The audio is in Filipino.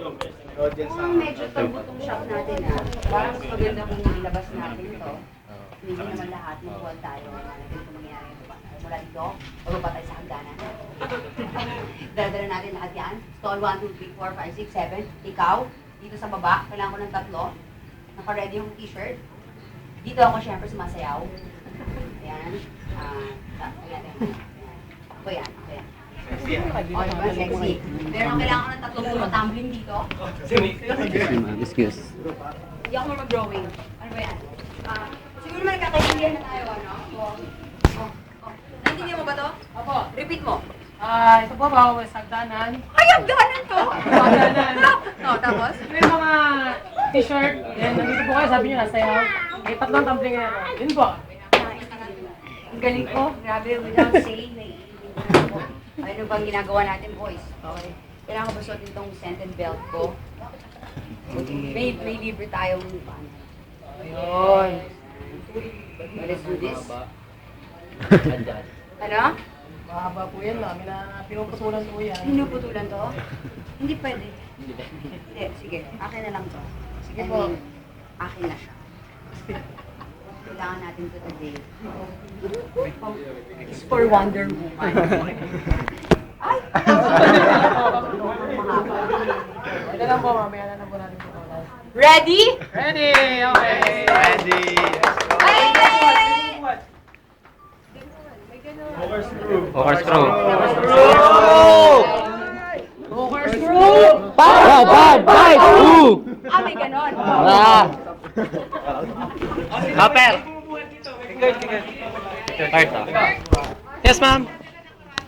Kung medyo pag-butong shop natin parang mas maganda kung ilabas natin to. Hindi naman lahat ng buwan tayo. Ganito mangyayari mula dito, pababa tayo sa hagdanan. Dala-dala natin lahat yan. Stall 1, 2, 3, 4, 5, 6, 7. Ikaw, dito sa baba, kailangan ko ng 3. Naka-ready yung t-shirt. Dito ako syempre sumasayaw. Ayan. Ako yan. Oh, diba? Sexy. Pero kailangan ko ng 3 puro tumbling dito. Excuse. Hindi ako mag-drawing. Ano ba yan? Siguro naman nagkakaintindihan na tayo, ano? Naintindihan mo ba to? Opo. Repeat mo. Ito po ba, sagdanan? Ay, ang ganan to! No, tapos? May mga t-shirt, then nandito po kayo, sabi nyo nasayaw. May 3 tumbling ngayon. Yun po. Ang galing ko. Grabe, without saying, naiintindihan ko. Ano bang ginagawa natin, boys? Okay. Kailangan ko ba suotin itong scented belt ko? May libre tayong ayun. Let's do this. Ano? Mahaba po yan, mami, na pinuputulan po yan. Pinuputulan to? Hindi pwede. Hindi, sige. Akin na lang to. Sige po. Akin na siya. Kailangan natin to today. It's for Wonder Woman. Ay! Ito lang po, mami, ano na po natin po. Ready? Ready! Okay! Ready! Ay! Corkscrew. Corkscrew! Bad! May ganon. Hopper! Yes, ma'am.